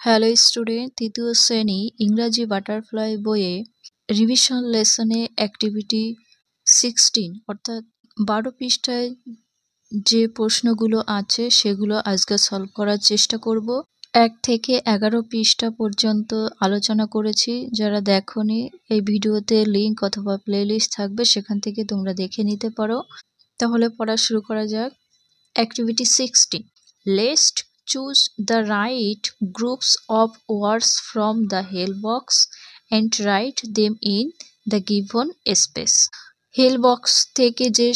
Hello student, তৃতীয় শ্রেণী ইংরাজি বাটারফ্লাই বইয়ে রিভিশন লেসনে অ্যাক্টিভিটি 16 অর্থাৎ 12 পৃষ্ঠায় যে প্রশ্নগুলো আছে সেগুলো আজকে সলভ করার চেষ্টা করব। 1 থেকে 11 পৃষ্ঠা পর্যন্ত আলোচনা করেছি। যারা দেখোনি, এই ভিডিওতে লিঙ্ক অথবা প্লেলিস্ট থাকবে, সেখান থেকে তোমরা দেখে নিতে পারো। তাহলে পড়া শুরু করা যাক। Activity 16. Let's choose the right groups of words from the help box and write them in the given space. Help box থেকে যে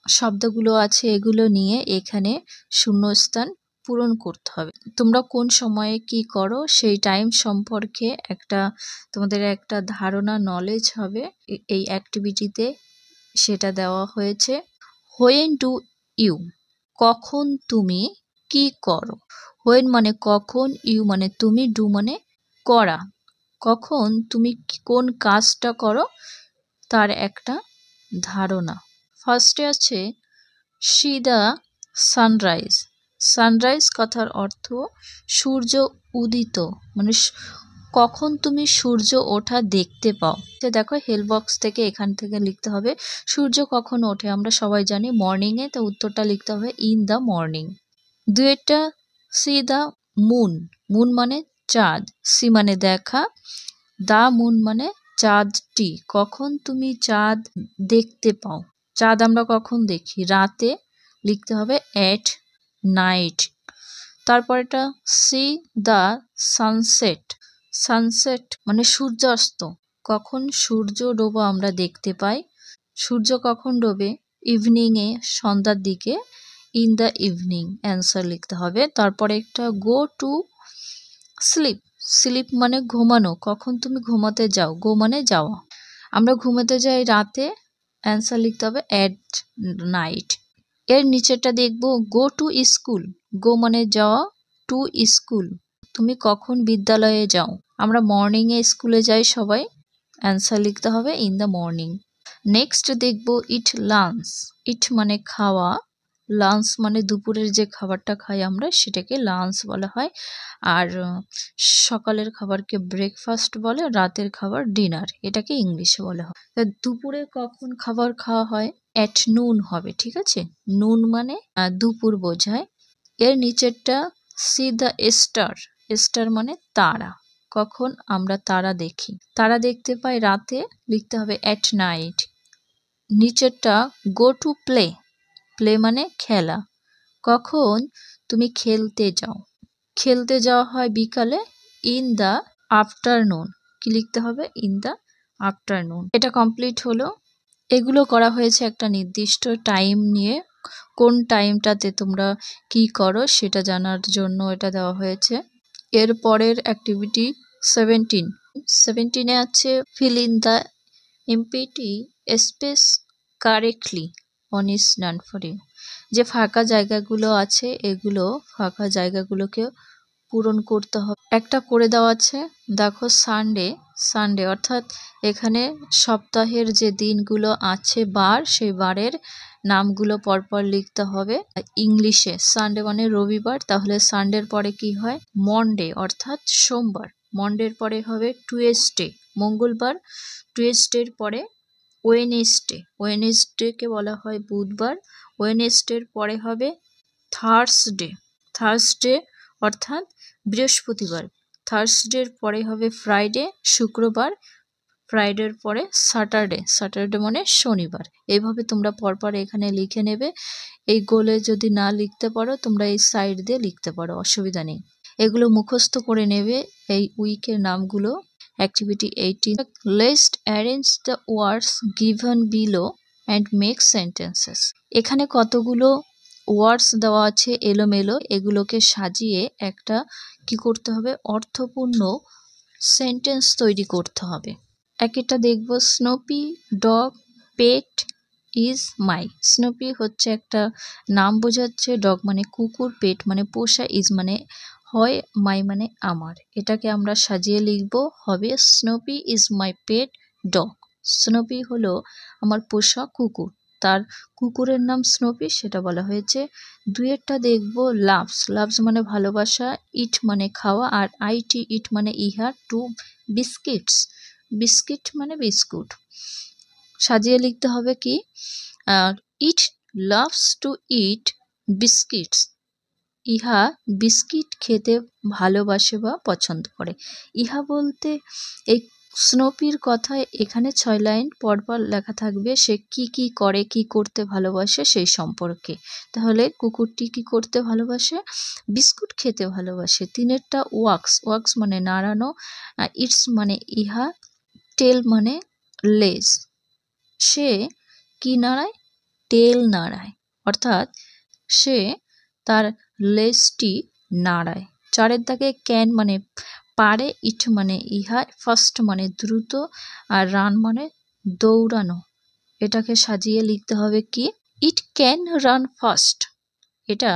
শব্দগুলো আছে এগুলো নিয়ে এখানে শূন্যস্থান পূরণ করতে হবে। তোমরা কোন সময়ে কি করো সেই টাইম সম্পর্কে তোমাদের একটা ধারণা, নলেজ হবে এই অ্যাক্টিভিটিতে, সেটা দেওয়া হয়েছে। When do you, কখন তুমি কি করো। হোয়েন মানে কখন, ইউ মানে তুমি, ডু মানে করা। কখন তুমি কোন কাজটা করো তার একটা ধারণা। ফার্স্টে আছে সি দ্য সানরাইজ। সানরাইজ কথার অর্থ সূর্য উদিত, মানে কখন তুমি সূর্য ওঠা দেখতে পাও। দেখো হেল বক্স থেকে এখান থেকে লিখতে হবে সূর্য কখন ওঠে। আমরা সবাই জানি মর্নিংয়ে, তো উত্তরটা লিখতে হবে ইন দ্য মর্নিং। দুয়েরটা সি দ্য মুন। মুন মানে চাঁদ, সি মানে দেখা, দা মুন মানে চাঁদটি। কখন তুমি চাঁদ দেখতে পাও। চাঁদ আমরা কখন দেখি? রাতে, লিখতে হবে এট নাইট। তারপরেটা সি দ্য সানসেট। সানসেট মানে সূর্যাস্ত। কখন সূর্য ডোবা আমরা দেখতে পাই। সূর্য কখন ডোবে? ইভিনিংয়ে, সন্ধ্যার দিকে, ইন দ্য ইভিনিং অ্যান্সার লিখতে হবে। তারপরে একটা গো টু স্লিপ। স্লিপ মানে ঘুমানো। কখন তুমি ঘুমাতে যাও। গো মানে যাওয়া। আমরা ঘুমাতে যাই রাতে, অ্যান্সার লিখতে হবে অ্যাট নাইট। এর নিচেরটা দেখব গো টু স্কুল। গো মানে যাওয়া, টু স্কুল তুমি কখন বিদ্যালয়ে যাও। আমরা মর্নিংয়ে স্কুলে যাই সবাই, অ্যান্সার লিখতে হবে ইন দ্য মর্নিং। নেক্সট দেখব ইট লাঞ্চ। ইট মানে খাওয়া, লাঞ্চ মানে দুপুরের যে খাবারটা খাই আমরা সেটাকে লাঞ্চ বলা হয়। আর সকালের খাবারকে ব্রেকফাস্ট বলে, রাতের খাবার ডিনার, এটাকে ইংলিশে বলা হয়। তা দুপুরে কখন খাবার খাওয়া হয়? অ্যাট নুন হবে, ঠিক আছে। নুন মানে দুপুর বোঝায়। এর নিচেরটা সি দ্য স্টার। স্টার মানে তারা। কখন আমরা তারা দেখি। তারা দেখতে পাই রাতে, লিখতে হবে অ্যাট নাইট। নিচেরটা গো টু প্লে। প্লে মানে খেলা। কখন তুমি খেলতে যাও। খেলতে যাওয়া হয় বিকালে, ইন দ্য আফটারনুন। কি লিখতে হবে? In the afternoon. এটা কমপ্লিট হলো। এগুলো করা হয়েছে একটা নির্দিষ্ট টাইম নিয়ে। কোন টাইমটাতে তোমরা কি করো সেটা জানার জন্য এটা দেওয়া হয়েছে। এর পরের অ্যাক্টিভিটি 17। 17-এ আছে fill in the empty space correctly on is done for you. যে ফাঁকা জায়গাগুলো আছে এগুলো ফাঁকা জায়গাগুলোকে পূরণ করতে হবে। একটা করে দেওয়া আছে, দেখো সানডে। সানডে অর্থাৎ এখানে সপ্তাহের যে দিনগুলো আছে বার, সেই বারের নামগুলো পরপর লিখতে হবে ইংলিশে। সানডে মানে রবিবার, তাহলে সানডের পরে কি হয়? মন্ডে অর্থাৎ সোমবার। মন্ডের পরে হবে টুয়েসডে মঙ্গলবার। টুয়েসডের পরে ওয়েনেসডে। ওয়েনেসডেকে বলা হয় বুধবার। ওয়েনেসডের পরে হবে থার্সডে। থার্সডে অর্থাৎ বৃহস্পতিবার। থার্সডের পরে হবে ফ্রাইডে, শুক্রবার। ফ্রাইডের পরে স্যাটারডে। স্যাটারডে মানে শনিবার। এইভাবে তোমরা পরপর এখানে লিখে নেবে। এই গোলে যদি না লিখতে পারো তোমরা এই সাইড দিয়ে লিখতে পারো, অসুবিধা নেই। এগুলো মুখস্থ করে নেবে, এই উইকের নামগুলো। Activity 18. Let's arrange the words given below and make sentences. এখানে কতগুলো ওয়ার্ডস দেওয়া আছে এলোমেলো, এগুলোকে সাজিয়ে একটা কি করতে হবে? অর্থপূর্ণ সেন্টেন্স তৈরি করতে হবে। একটা দেখব Snoopy dog pet is my. Snoopy হচ্ছে একটা নাম বোঝাচ্ছে, ডগ মানে কুকুর, পেট মানে পোষা, ইজ মানে হয়, মাই মানে আমার। এটাকে আমরা সাজিয়ে লিখব, হবে Snoopy is my pet dog. Snoopy হলো আমার পোষা কুকুর। তার কুকুরের নাম স্নোপি, সেটা বলা হয়েছে। দুইয়েরটা দেখব লাভস, লাভস মানে ভালোবাসা, ইট মানে খাওয়া, আর আইটি ইট মানে ইহা টু বিস্কিটস, বিস্কিট মানে বিস্কুট। সাজিয়ে লিখতে হবে কি, ইট লাভস টু ইট বিস্কিটস, ইহা বিস্কিট খেতে ভালোবাসে বা পছন্দ করে। ইহা বলতে এই স্নোপির কথায় এখানে 6 লাইন পরপর লেখা থাকবে সে কি কি করে, কি করতে ভালোবাসে সেই সম্পর্কে। তাহলে কুকুরটি কি করতে ভালোবাসে, বিস্কুট খেতে ভালোবাসে। 3-এরটা ওয়াক্স, ওয়াক্স মানে নাড়ানো, ইটস মানে ইহা, টেল মানে লেজ, সে কি নাড়ায়, টেল নাড়ায়, অর্থাৎ সে তার লেজটি নাড়ায়। 4-এর দাগে ক্যান মানে পারে, ইট মানে ইহা, ফার্স্ট মানে দ্রুত, আর রান মানে দৌড়ানো। এটাকে সাজিয়ে লিখতে হবে কি, ইট ক্যান রান ফাস্ট, এটা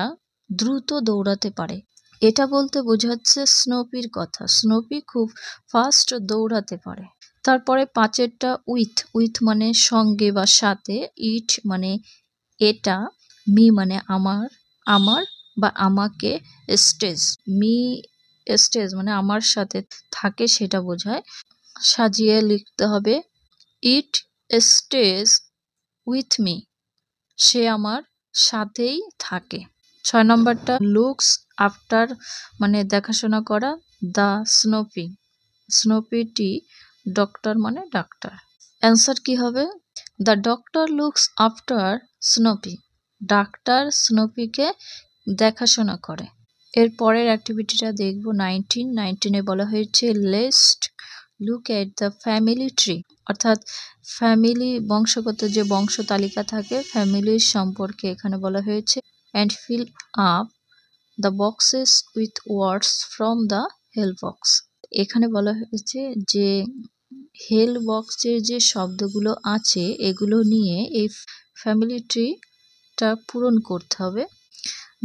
দ্রুত দৌড়াতে পারে। এটা বলতে বোঝাচ্ছে স্নোপির কথা, স্নোপি খুব ফাস্ট দৌড়াতে পারে। তারপরে 5-এরটা উইথ, উইথ মানে সঙ্গে বা সাথে, ইট মানে এটা, মি মানে আমার, আমার বা আমাকে, স্টেজ, মি স্টেজ মানে আমার সাথে থাকে সেটা বোঝায়। সাজিয়ে লিখতে হবে ইট স্টেজ উইথ মি, সে আমার সাথেই থাকে। 6 নম্বরটা লুকস আফটার মানে দেখাশোনা করা, দ্য স্নোপি, স্নোপিটি ডক্টর মানে ডাক্তার। অ্যান্সার কি হবে, the doctor looks after Snoopy, ডাক্তার স্নোপিকে দেখাশোনা করে। এর পরের অ্যাক্টিভিটিটা দেখব 19 বলা হয়েছে let's look at the family tree, অর্থাৎ ফ্যামিলি বংশগত যে বংশ তালিকা থাকে ফ্যামিলির সম্পর্কে এখানে বলা হয়েছে। And fill up the boxes with words from the help box, এখানে বলা হয়েছে যে হেল বক্সের যে শব্দগুলো আছে এগুলো নিয়ে এই ফ্যামিলি ট্রিটা পূরণ করতে হবে।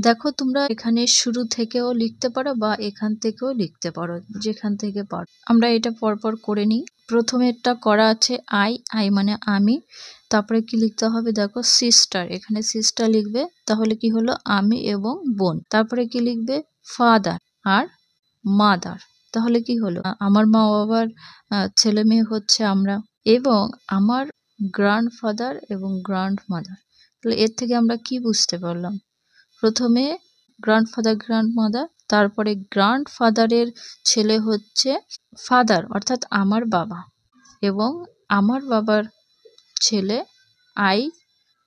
দেখো তোমরা এখানে শুরু থেকেও লিখতে পারো বা এখান থেকেও লিখতে পারো, যেখান থেকে পারো। আমরা এটা পরপর করে নিই। প্রথমেরটা করা আছে আই, আই মানে আমি, তারপরে কি লিখতে হবে দেখো সিস্টার, এখানে সিস্টার লিখবে, তাহলে কি হলো আমি এবং বোন। তারপরে কি লিখবে ফাদার আর মাদার, তাহলে কি হলো আমার মা বাবার ছেলে মেয়ে হচ্ছে আমরা, এবং আমার গ্র্যান্ডফাদার এবং গ্র্যান্ডমাদার। তাহলে এর থেকে আমরা কি বুঝতে পারলাম, প্রথমে গ্র্যান্ডফাদার গ্র্যান্ডমাদার, তারপরে গ্র্যান্ডফাদারের ছেলে হচ্ছে ফাদার অর্থাৎ আমার বাবা, এবং আমার বাবার ছেলে আই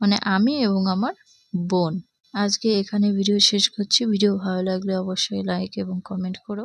মানে আমি এবং আমার বোন। আজকে এখানে ভিডিও শেষ করছি। ভিডিও ভালো লাগলে অবশ্যই লাইক এবং কমেন্ট করো।